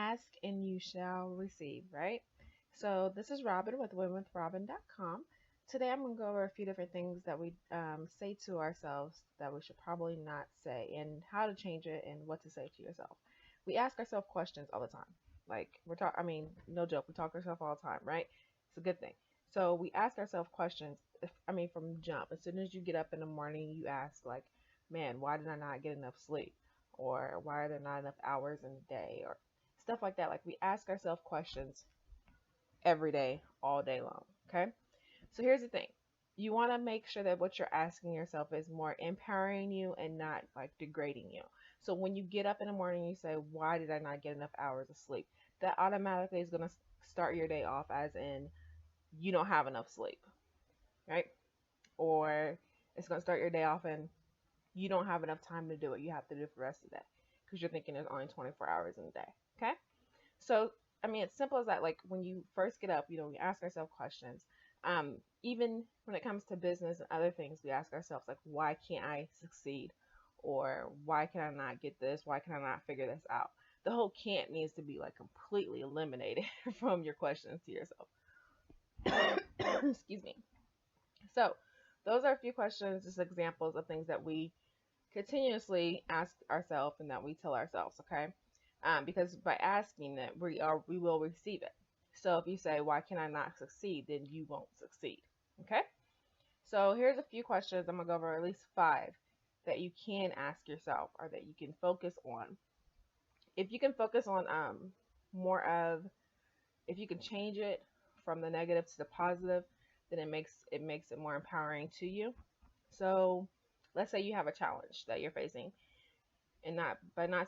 Ask and you shall receive, right? So this is Robin with winwithrobin.com. Today I'm going to go over a few different things that we say to ourselves that we should probably not say, and how to change it and what to say to yourself. We ask ourselves questions all the time. Like I mean, no joke, we talk to ourselves all the time, right? It's a good thing. So we ask ourselves questions. From jump, as soon as you get up in the morning, you ask like, man, why did I not get enough sleep? Or why are there not enough hours in the day? Or stuff like that. Like we ask ourselves questions every day, all day long. Okay. So here's the thing. You want to make sure that what you're asking yourself is more empowering you and not like degrading you. So when you get up in the morning, you say, why did I not get enough hours of sleep? That automatically is going to start your day off as in you don't have enough sleep, right? Or it's going to start your day off and you don't have enough time to do it. You have to do it for the rest of the day because you're thinking there's only 24 hours in the day. Okay. So, it's simple as that. Like when you first get up, we ask ourselves questions. Even when it comes to business and other things, we ask ourselves, like, why can't I succeed? Or why can I not get this? Why can I not figure this out? The whole can't needs to be like completely eliminated from your questions to yourself. Excuse me. So, those are a few questions, just examples of things that we continuously ask ourselves and that we tell ourselves, okay? Because by asking it, we will receive it. So if you say, why can I not succeed? Then you won't succeed. Okay? So here's a few questions. I'm going to go over at least 5 that you can ask yourself or that you can focus on. If you can focus on more of, if you can change it from the negative to the positive, then it makes it more empowering to you. So let's say you have a challenge that you're facing, and not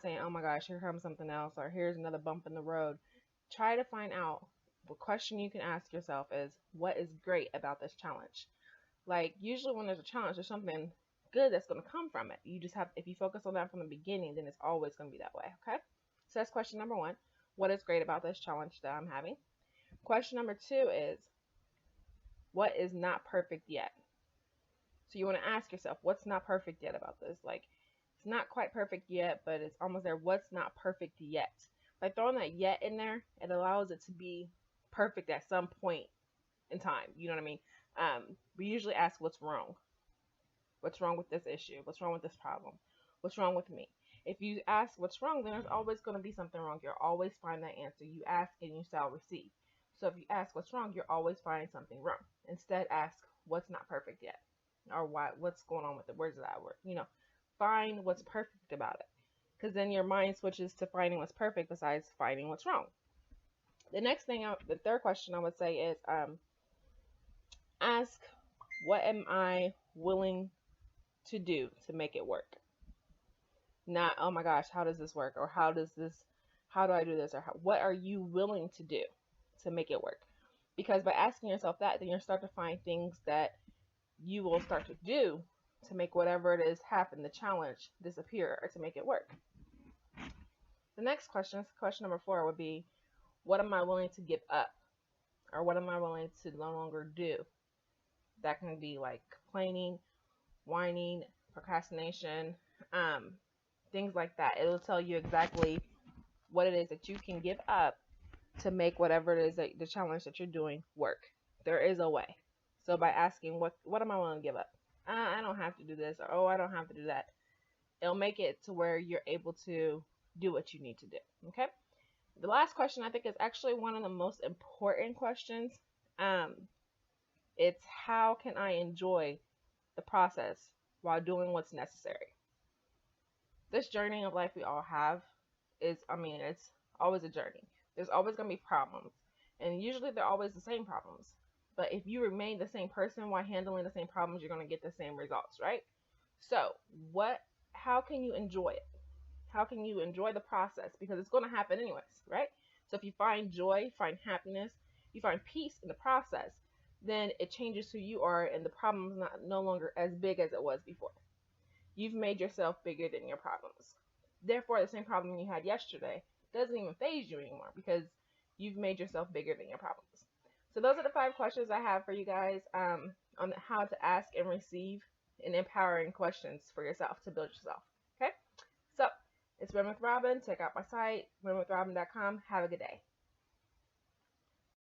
saying, oh my gosh, here comes something else, or here's another bump in the road. Try to find out. The question you can ask yourself is, what is great about this challenge? Like usually when there's a challenge, there's something good that's going to come from it. You just have, if you focus on that from the beginning, then it's always going to be that way. Okay. So that's question number 1. What is great about this challenge that I'm having? Question number 2 is, what is not perfect yet? So you want to ask yourself, what's not perfect yet about this? Like, it's not quite perfect yet, but it's almost there. What's not perfect yet? By throwing that yet in there, it allows it to be perfect at some point in time. You know what I mean? We usually ask what's wrong. What's wrong with this issue? What's wrong with this problem? What's wrong with me? If you ask what's wrong, then there's always going to be something wrong. You'll always find that answer. You ask and you shall receive. So if you ask what's wrong, you're always finding something wrong. Instead, ask what's not perfect yet, or what's going on with it. Where's that word? Find what's perfect about it, because then your mind switches to finding what's perfect besides finding what's wrong. The third question I would say is, ask, what am I willing to do to make it work? Not, oh my gosh, how does this work? Or how do I do this? Or what are you willing to do to make it work? Because by asking yourself that, then you'll start to find things that you will start to do to make whatever it is happen, the challenge disappear, or to make it work. The next question number 4, would be, what am I willing to give up? Or what am I willing to no longer do? That can be like complaining, whining, procrastination, things like that. It'll tell you exactly what it is that you can give up to make whatever it is that the challenge that you're doing work. There is a way. So by asking, what am I willing to give up? I don't have to do this, or I don't have to do that. It'll make it to where you're able to do what you need to do. Okay. The last question I think is actually one of the most important questions. It's, how can I enjoy the process while doing what's necessary? This journey of life we all have it's always a journey. There's always going to be problems, and usually they're always the same problems. But if you remain the same person while handling the same problems, you're going to get the same results, right? So how can you enjoy it? How can you enjoy the process? Because it's going to happen anyways, right? So if you find joy, find happiness, you find peace in the process, then it changes who you are, and the problem is no longer as big as it was before. You've made yourself bigger than your problems. Therefore, the same problem you had yesterday doesn't even faze you anymore, because you've made yourself bigger than your problems. So those are the 5 questions I have for you guys on how to ask and receive and empowering questions for yourself to build yourself. Okay? So It's Run with Robin. Check out my site, runwithrobin.com. Have a good day.